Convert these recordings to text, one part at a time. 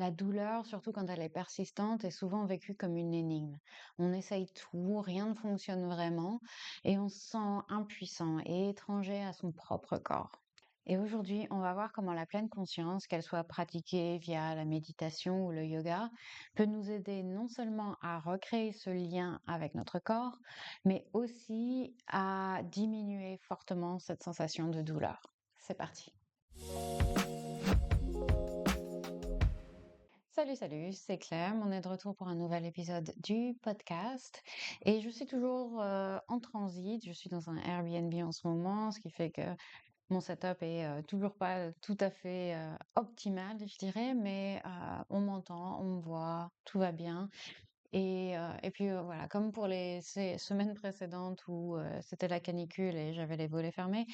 La douleur, surtout quand elle est persistante, est souvent vécue comme une énigme. On essaye tout, rien ne fonctionne vraiment et on se sent impuissant et étranger à son propre corps. Et aujourd'hui, on va voir comment la pleine conscience, qu'elle soit pratiquée via la méditation ou le yoga, peut nous aider non seulement à recréer ce lien avec notre corps, mais aussi à diminuer fortement cette sensation de douleur. C'est parti. Salut, salut, c'est Claire. On est de retour pour un nouvel épisode du podcast. Et je suis toujours en transit. Je suis dans un Airbnb en ce moment, ce qui fait que mon setup est toujours pas tout à fait optimal, je dirais, mais on m'entend, on me voit, tout va bien. Et puis voilà, comme pour les semaines précédentes où c'était la canicule et j'avais les volets fermés,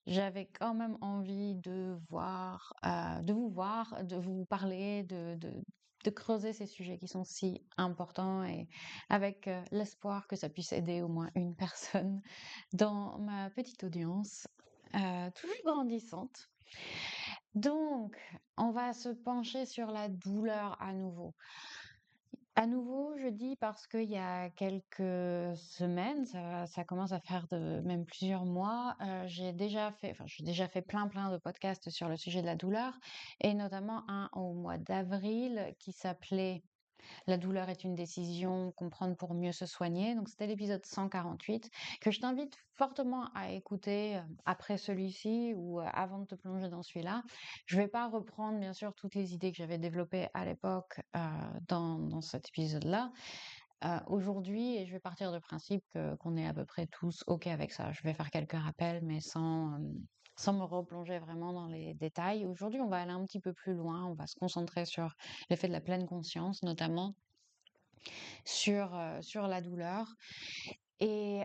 j'avais quand même envie de vous voir, de vous parler, de creuser ces sujets qui sont si importants et avec l'espoir que ça puisse aider au moins une personne dans ma petite audience, toujours grandissante. Donc, on va se pencher sur la douleur à nouveau. À nouveau, je dis parce qu'il y a quelques semaines, ça commence à faire même plusieurs mois, j'ai déjà fait plein de podcasts sur le sujet de la douleur, et notamment un au mois d'avril qui s'appelait la douleur est une décision, comprendre pour mieux se soigner. Donc, c'était l'épisode 148 que je t'invite fortement à écouter après celui-ci ou avant de te plonger dans celui-là. Je ne vais pas reprendre, bien sûr, toutes les idées que j'avais développées à l'époque dans cet épisode-là. Aujourd'hui, et je vais partir du principe qu'on est à peu près tous OK avec ça. Je vais faire quelques rappels, mais sans me replonger vraiment dans les détails. Aujourd'hui, on va aller un petit peu plus loin. On va se concentrer sur l'effet de la pleine conscience, notamment sur la douleur. Et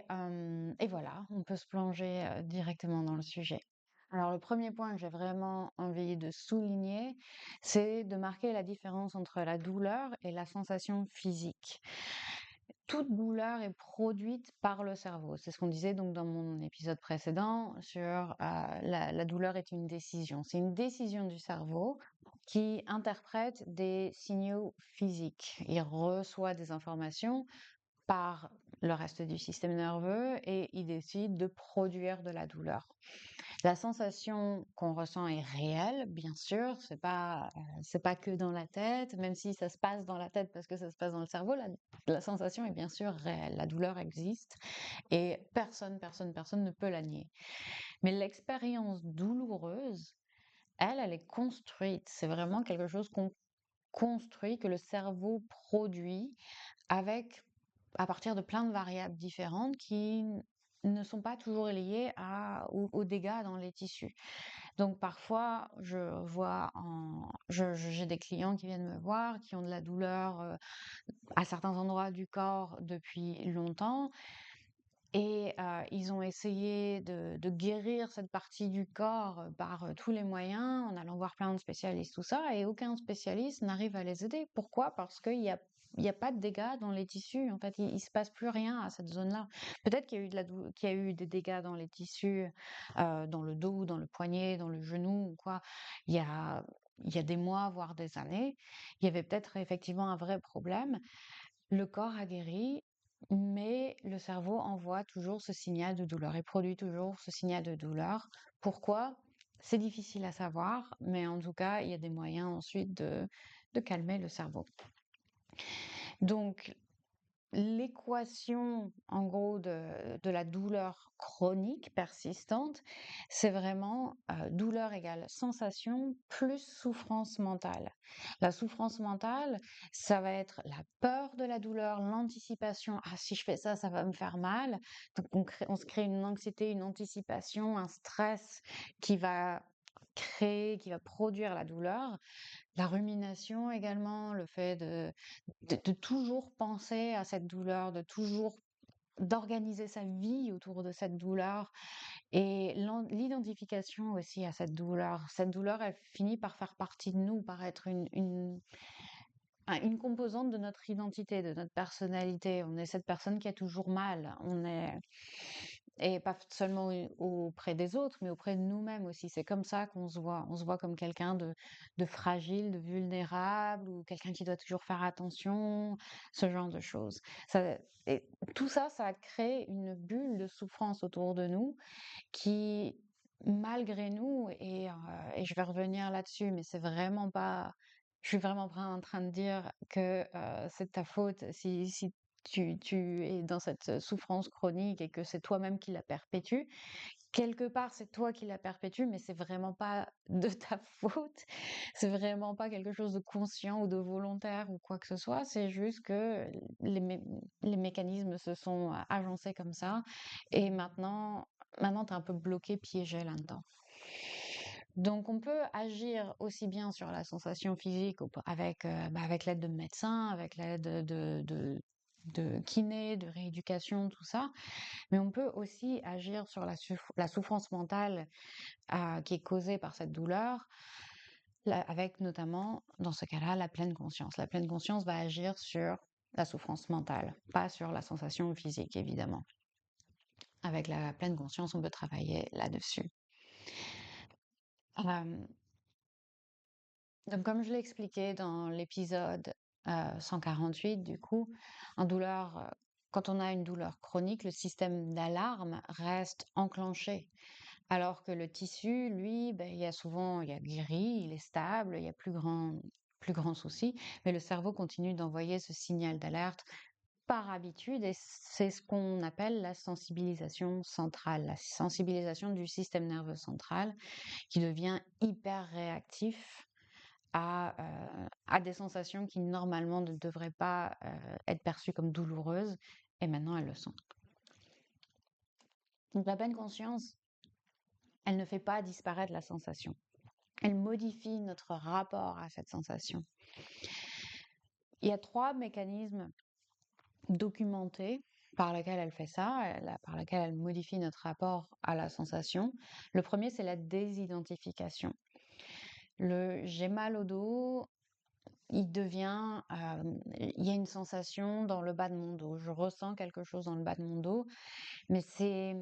voilà, on peut se plonger directement dans le sujet. Alors, le premier point que j'ai vraiment envie de souligner, c'est de marquer la différence entre la douleur et la sensation physique. Toute douleur est produite par le cerveau. C'est ce qu'on disait donc dans mon épisode précédent sur la douleur est une décision. C'est une décision du cerveau qui interprète des signaux physiques. Il reçoit des informations par le reste du système nerveux et il décide de produire de la douleur. La sensation qu'on ressent est réelle, bien sûr, c'est pas que dans la tête, même si ça se passe dans la tête parce que ça se passe dans le cerveau, la sensation est bien sûr réelle, la douleur existe et personne ne peut la nier. Mais l'expérience douloureuse, elle est construite, c'est vraiment quelque chose qu'on construit, que le cerveau produit avec à partir de plein de variables différentes qui ne sont pas toujours liées aux dégâts dans les tissus. Donc parfois, j'ai des clients qui viennent me voir, qui ont de la douleur à certains endroits du corps depuis longtemps, et ils ont essayé de guérir cette partie du corps par tous les moyens, en allant voir plein de spécialistes, tout ça, et aucun spécialiste n'arrive à les aider. Pourquoi? Parce qu'il y a pas de dégâts dans les tissus. En fait, il se passe plus rien à cette zone-là. Peut-être qu'il y a eu qu'il y a eu des dégâts dans les tissus, dans le dos, dans le poignet, dans le genou ou quoi. Il y a, il y a des mois, voire des années. Il y avait peut-être effectivement un vrai problème. Le corps a guéri, mais le cerveau envoie toujours ce signal de douleur et produit toujours ce signal de douleur. Pourquoi? C'est difficile à savoir, mais en tout cas, il y a des moyens ensuite de calmer le cerveau. Donc, l'équation, en gros, de la douleur chronique persistante, c'est vraiment douleur égale sensation plus souffrance mentale. La souffrance mentale, ça va être la peur de la douleur, l'anticipation. Ah, si je fais ça, ça va me faire mal. Donc, on se crée une anxiété, une anticipation, un stress qui va qui va produire la douleur. La rumination également, le fait de toujours penser à cette douleur, d'organiser sa vie autour de cette douleur et l'identification aussi à cette douleur. Cette douleur, elle finit par faire partie de nous, par être une composante de notre identité, de notre personnalité. On est cette personne qui a toujours mal. et pas seulement auprès des autres, mais auprès de nous-mêmes aussi. C'est comme ça qu'on se voit. On se voit comme quelqu'un de fragile, de vulnérable, ou quelqu'un qui doit toujours faire attention, ce genre de choses. Ça, et tout ça, ça crée une bulle de souffrance autour de nous qui, malgré nous, et je vais revenir là-dessus, mais c'est vraiment pas, je suis vraiment pas en train de dire que c'est de ta faute si tu es dans cette souffrance chronique et que c'est toi-même qui la perpétue. Quelque part, c'est toi qui la perpétue, mais c'est vraiment pas de ta faute. C'est vraiment pas quelque chose de conscient ou de volontaire ou quoi que ce soit. C'est juste que les mécanismes se sont agencés comme ça. Et maintenant, tu es un peu bloqué, piégé là-dedans. Donc, on peut agir aussi bien sur la sensation physique avec l'aide de médecins, avec l'aide de kinés, de rééducation, tout ça. Mais on peut aussi agir sur la souffrance mentale qui est causée par cette douleur, avec notamment, dans ce cas-là, la pleine conscience. La pleine conscience va agir sur la souffrance mentale, pas sur la sensation physique, évidemment. Avec la pleine conscience, on peut travailler là-dessus. Euh, donc, comme je l'ai expliqué dans l'épisode 148, du coup, quand on a une douleur chronique, le système d'alarme reste enclenché. Alors que le tissu, lui, ben, il y a guéri, il est stable, il y a plus grand souci, mais le cerveau continue d'envoyer ce signal d'alerte par habitude, et c'est ce qu'on appelle la sensibilisation centrale, la sensibilisation du système nerveux central qui devient hyper réactif à des sensations qui normalement ne devraient pas être perçues comme douloureuses, et maintenant elles le sont. Donc la pleine conscience, elle ne fait pas disparaître la sensation. Elle modifie notre rapport à cette sensation. Il y a 3 mécanismes documentés par lesquels elle fait ça, par lesquels elle modifie notre rapport à la sensation. Le premier, c'est la désidentification. Le j'ai mal au dos, il y a une sensation dans le bas de mon dos. Je ressens quelque chose dans le bas de mon dos, mais c'est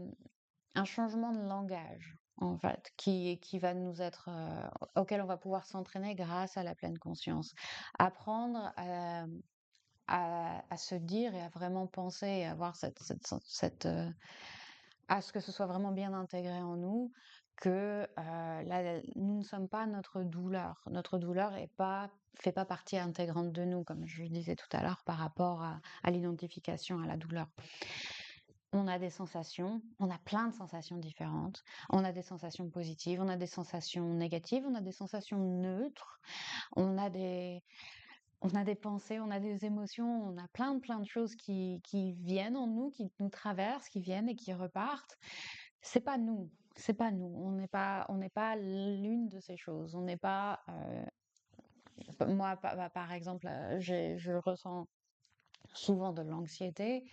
un changement de langage, en fait, qui va nous être, auquel on va pouvoir s'entraîner grâce à la pleine conscience. Apprendre à se dire et à vraiment penser et avoir à ce que ce soit vraiment bien intégré en nous, que nous ne sommes pas notre douleur. Notre douleur fait pas partie intégrante de nous, comme je le disais tout à l'heure par rapport à l'identification à la douleur. On a des sensations, on a plein de sensations différentes. On a des sensations positives, on a des sensations négatives, on a des sensations neutres, on a des pensées, on a des émotions, on a plein de choses qui viennent en nous, qui nous traversent, qui viennent et qui repartent. C'est pas nous, c'est pas nous. On n'est pas l'une de ces choses. On n'est pas, moi, par exemple, je ressens souvent de l'anxiété.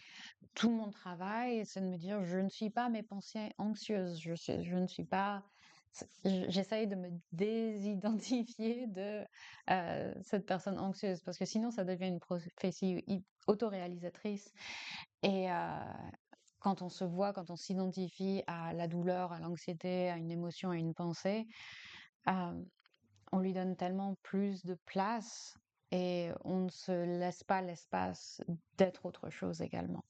Tout mon travail, c'est de me dire, je ne suis pas mes pensées anxieuses. Je ne suis pas. J'essaye de me désidentifier de cette personne anxieuse parce que sinon ça devient une prophétie autoréalisatrice. Et quand on se voit, quand on s'identifie à la douleur, à l'anxiété, à une émotion, à une pensée, euh, on lui donne tellement plus de place et on ne se laisse pas l'espace d'être autre chose également.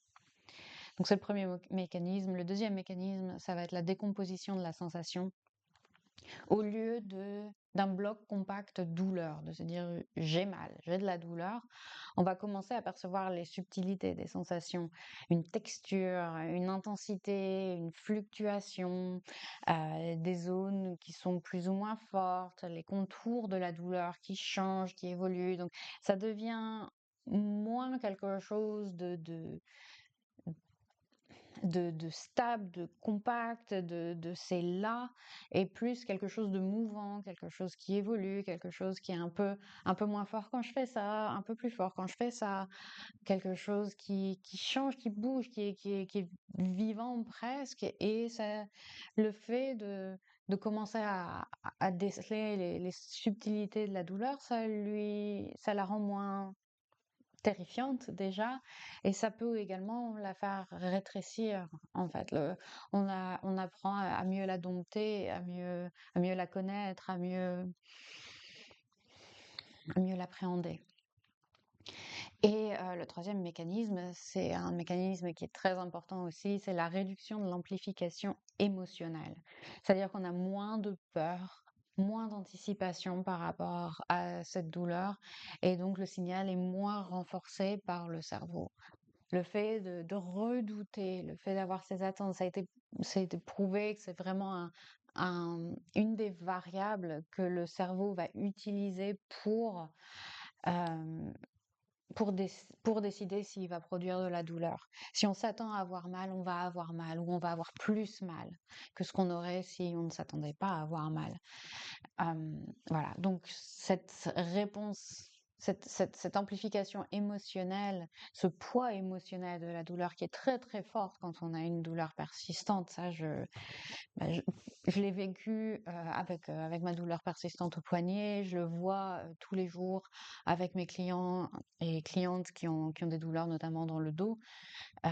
Donc c'est le premier mécanisme. Le deuxième mécanisme, ça va être la décomposition de la sensation. Au lieu d'un bloc compact douleur, de se dire j'ai mal, j'ai de la douleur, on va commencer à percevoir les subtilités des sensations, une texture, une intensité, une fluctuation, des zones qui sont plus ou moins fortes, les contours de la douleur qui changent, qui évoluent. Donc ça devient moins quelque chose de stable, de compact, de c'est là, et plus quelque chose de mouvant, quelque chose qui évolue, quelque chose qui est un peu moins fort quand je fais ça, un peu plus fort quand je fais ça, quelque chose qui change, qui bouge, qui est vivant presque, et ça, le fait de commencer à déceler les subtilités de la douleur, ça la rend moins terrifiante déjà, et ça peut également la faire rétrécir, en fait. On apprend à mieux la dompter, à mieux la connaître, à mieux l'appréhender. Et le troisième mécanisme, c'est un mécanisme qui est très important aussi, c'est la réduction de l'amplification émotionnelle. C'est-à-dire qu'on a moins de peur, moins d'anticipation par rapport à cette douleur, et donc le signal est moins renforcé par le cerveau. Le fait de redouter, le fait d'avoir ces attentes, ça a été prouvé que c'est vraiment une des variables que le cerveau va utiliser euh, pour décider s'il va produire de la douleur. Si on s'attend à avoir mal, on va avoir mal, ou on va avoir plus mal que ce qu'on aurait si on ne s'attendait pas à avoir mal. Voilà, donc cette réponse, cette amplification émotionnelle, ce poids émotionnel de la douleur qui est très très forte quand on a une douleur persistante, ça bah, je l'ai vécu avec ma douleur persistante au poignet, je le vois tous les jours avec mes clients et clientes qui ont des douleurs notamment dans le dos. Euh,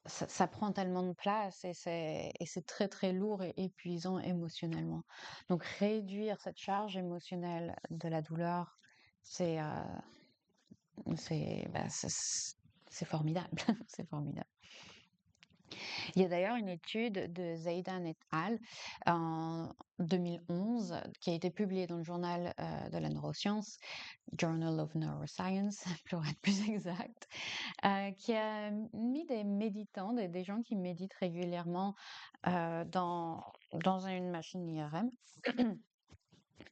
ça prend tellement de place et c'est très très lourd et épuisant émotionnellement. Donc réduire cette charge émotionnelle de la douleur, c'est c'est formidable, c'est formidable. Il y a d'ailleurs une étude de Zaidan et al. En 2011 qui a été publiée dans le journal de la neuroscience, Journal of Neuroscience, pour être plus exact, qui a mis des méditants, des gens qui méditent régulièrement dans une machine IRM.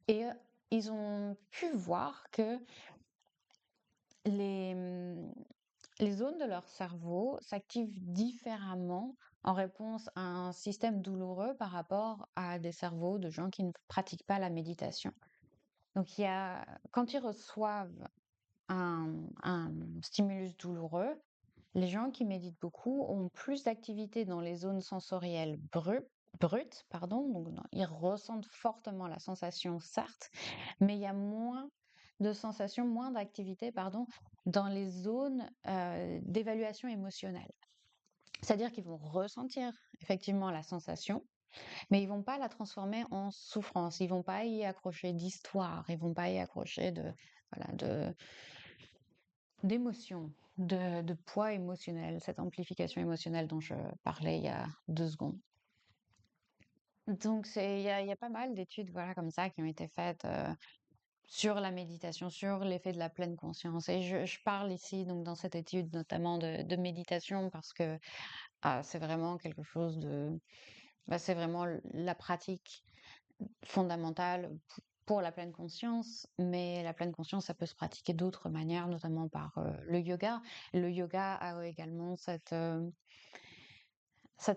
Et ils ont pu voir que les, les zones de leur cerveau s'activent différemment en réponse à un système douloureux par rapport à des cerveaux de gens qui ne pratiquent pas la méditation. Donc, quand ils reçoivent un stimulus douloureux, les gens qui méditent beaucoup ont plus d'activité dans les zones sensorielles brutes, pardon, donc ils ressentent fortement la sensation, certes, mais il y a moins de sensations, moins d'activité, pardon, dans les zones d'évaluation émotionnelle. C'est-à-dire qu'ils vont ressentir effectivement la sensation, mais ils vont pas la transformer en souffrance, ils vont pas y accrocher d'histoire, ils vont pas y accrocher d'émotion, de poids émotionnel, cette amplification émotionnelle dont je parlais il y a 2 secondes. Donc il y a pas mal d'études voilà comme ça qui ont été faites sur la méditation, sur l'effet de la pleine conscience. Et je parle ici donc dans cette étude notamment de méditation parce que c'est vraiment quelque chose c'est vraiment la pratique fondamentale pour la pleine conscience, mais la pleine conscience, ça peut se pratiquer d'autres manières, notamment par le yoga. Le yoga a également cet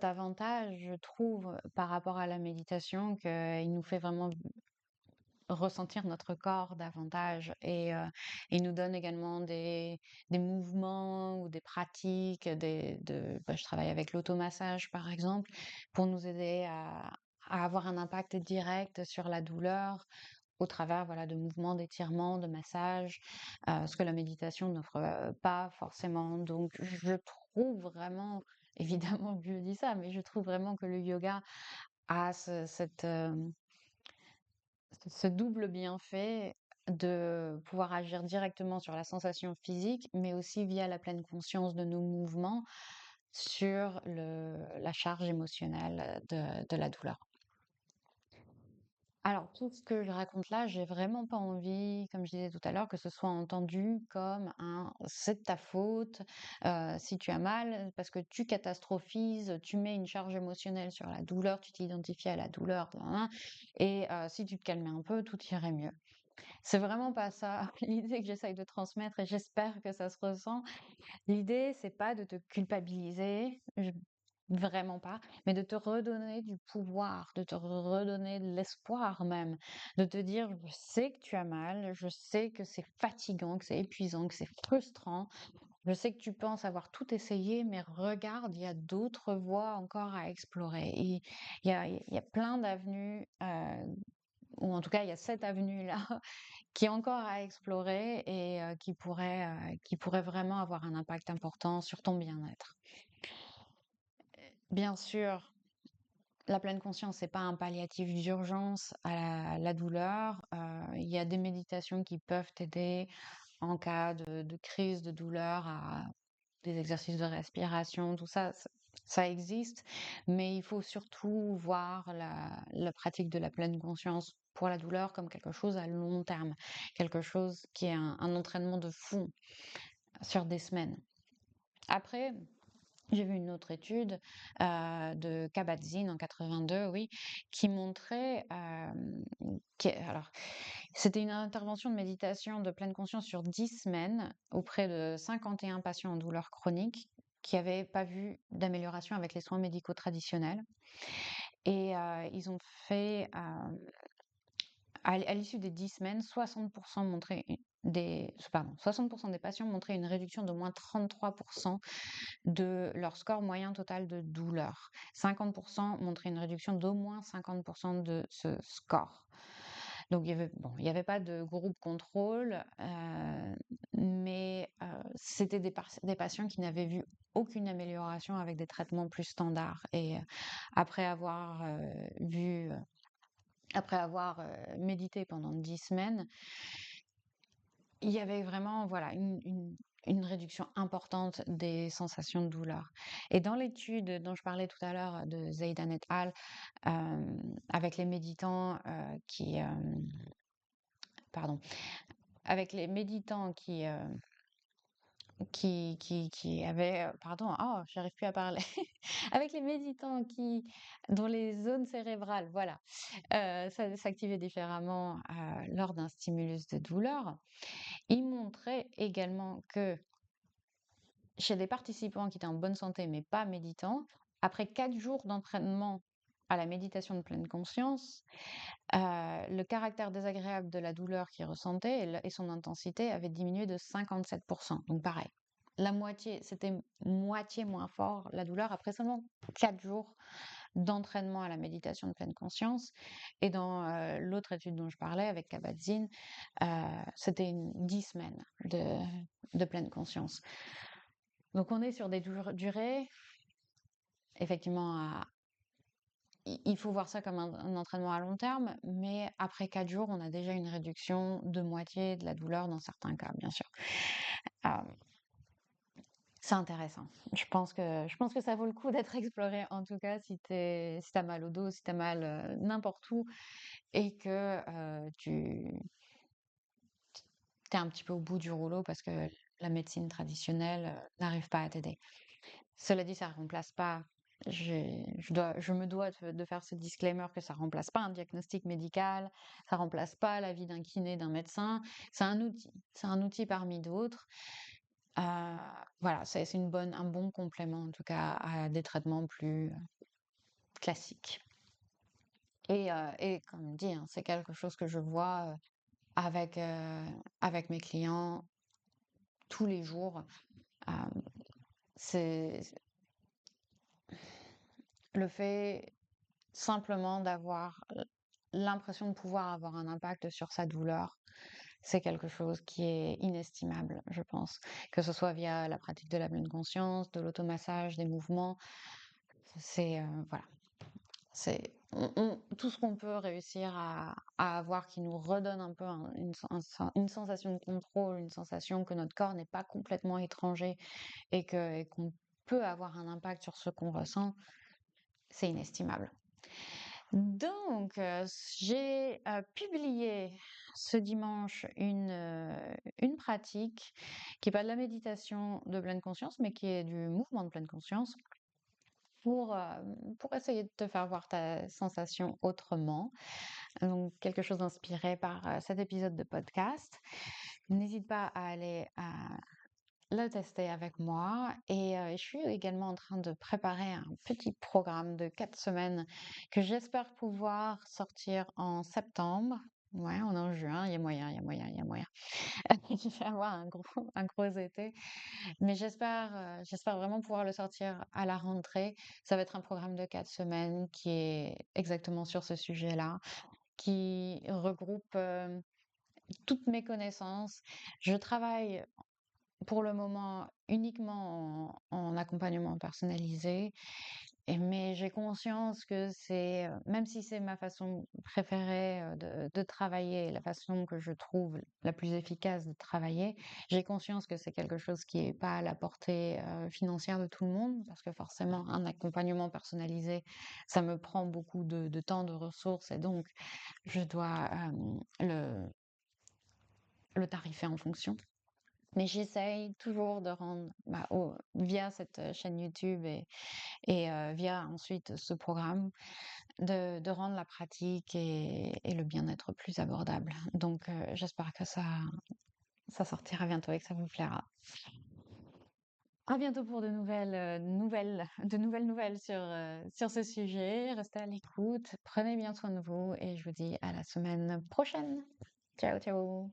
avantage, je trouve, par rapport à la méditation, qu'il nous fait vraiment ressentir notre corps davantage et il nous donne également des mouvements ou des pratiques, je travaille avec l'automassage par exemple, pour nous aider à avoir un impact direct sur la douleur au travers voilà, de mouvements d'étirement, de massage, ce que la méditation n'offre pas forcément. Donc je trouve vraiment, évidemment que je dis ça, mais je trouve vraiment que le yoga a ce double bienfait de pouvoir agir directement sur la sensation physique, mais aussi via la pleine conscience de nos mouvements sur la charge émotionnelle de la douleur. Alors, tout ce que je raconte là, j'ai vraiment pas envie, comme je disais tout à l'heure, que ce soit entendu comme un c'est de ta faute, si tu as mal, parce que tu catastrophises, tu mets une charge émotionnelle sur la douleur, tu t'identifies à la douleur, et si tu te calmais un peu, tout irait mieux. C'est vraiment pas ça l'idée que j'essaye de transmettre et j'espère que ça se ressent. L'idée, c'est pas de te culpabiliser, vraiment pas, mais de te redonner du pouvoir, de te redonner de l'espoir même, de te dire, je sais que tu as mal, je sais que c'est fatigant, que c'est épuisant, que c'est frustrant, je sais que tu penses avoir tout essayé, mais regarde, il y a d'autres voies encore à explorer. Il y a plein d'avenues ou en tout cas, il y a cette avenue-là qui est encore à explorer et qui pourrait vraiment avoir un impact important sur ton bien-être. Bien sûr, la pleine conscience, c'est pas un palliatif d'urgence à la douleur. Il y a des méditations qui peuvent t'aider en cas de crise de douleur, à des exercices de respiration, tout ça, ça existe, mais il faut surtout voir la pratique de la pleine conscience pour la douleur comme quelque chose à long terme, quelque chose qui est un entraînement de fond sur des semaines. Après, j'ai vu une autre étude de Kabat-Zinn en 82, oui, qui montrait, alors, c'était une intervention de méditation de pleine conscience sur 10 semaines auprès de 51 patients en douleur chronique qui n'avaient pas vu d'amélioration avec les soins médicaux traditionnels. Et ils ont fait, à l'issue des 10 semaines, 60% pardon, 60% des patients montraient une réduction de moins 33% de leur score moyen total de douleur. 50% montraient une réduction d'au moins 50% de ce score. Donc, il y avait pas de groupe contrôle, mais c'était des patients qui n'avaient vu aucune amélioration avec des traitements plus standards. Et après avoir vu, après avoir médité pendant 10 semaines, il y avait vraiment, voilà, une réduction importante des sensations de douleur. Et dans l'étude dont je parlais tout à l'heure de Zeidan et al, avec les méditants pardon, avec les méditants qui avaient, pardon, oh, j'arrive plus à parler, avec les méditants dont les zones cérébrales, voilà, s'activaient différemment lors d'un stimulus de douleur, ils montraient également que chez des participants qui étaient en bonne santé mais pas méditants, après 4 jours d'entraînement à la méditation de pleine conscience, le caractère désagréable de la douleur qu'ils ressentaient et son intensité avait diminué de 57%. Donc pareil, la moitié, c'était moitié moins fort la douleur après seulement 4 jours d'entraînement à la méditation de pleine conscience. Et dans l'autre étude dont je parlais avec Kabat-Zinn, c'était 10 semaines de pleine conscience. Donc on est sur des durées, effectivement, il faut voir ça comme un entraînement à long terme, mais après 4 jours, on a déjà une réduction de moitié de la douleur dans certains cas, bien sûr. Euh, c'est intéressant. Je pense que ça vaut le coup d'être exploré, en tout cas, si t'as mal au dos, si t'as mal n'importe où, et que tu t'es un petit peu au bout du rouleau parce que la médecine traditionnelle n'arrive pas à t'aider. Cela dit, ça remplace pas. Je me dois de faire ce disclaimer que ça remplace pas un diagnostic médical, ça remplace pas l'avis d'un kiné, d'un médecin. C'est un outil parmi d'autres. Voilà, c'est un bon complément en tout cas à des traitements plus classiques. Et comme dit, hein, c'est quelque chose que je vois avec mes clients tous les jours. Euh, c'est le fait simplement d'avoir l'impression de pouvoir avoir un impact sur sa douleur, c'est quelque chose qui est inestimable, je pense. Que ce soit via la pratique de la pleine conscience, de l'automassage, des mouvements, voilà, tout ce qu'on peut réussir à avoir qui nous redonne un peu une sensation de contrôle, une sensation que notre corps n'est pas complètement étranger et qu'on peut avoir un impact sur ce qu'on ressent, c'est inestimable. Donc, j'ai publié ce dimanche une pratique qui est pas de la méditation de pleine conscience, mais qui est du mouvement de pleine conscience pour essayer de te faire voir ta sensation autrement. Donc, quelque chose inspiré par cet épisode de podcast. N'hésite pas à aller le tester avec moi. Et je suis également en train de préparer un petit programme de 4 semaines que j'espère pouvoir sortir en septembre. Ouais, on est en juin, il y a moyen, il y a moyen, il y a moyen. Il va y avoir un gros été. Mais j'espère vraiment pouvoir le sortir à la rentrée. Ça va être un programme de 4 semaines qui est exactement sur ce sujet-là. qui regroupe toutes mes connaissances. Je travaille pour le moment uniquement en accompagnement personnalisé, mais j'ai conscience que même si c'est ma façon préférée de travailler, la façon que je trouve la plus efficace de travailler, j'ai conscience que c'est quelque chose qui n'est pas à la portée financière de tout le monde, parce que forcément, un accompagnement personnalisé, ça me prend beaucoup de temps, de ressources, et donc je dois le tarifer en fonction. Mais j'essaye toujours de rendre, via cette chaîne YouTube et via ensuite ce programme, de rendre la pratique et le bien-être plus abordable. Donc, j'espère que ça sortira bientôt et que ça vous plaira. À bientôt pour de nouvelles nouvelles sur ce sujet. Restez à l'écoute, prenez bien soin de vous et je vous dis à la semaine prochaine. Ciao, ciao!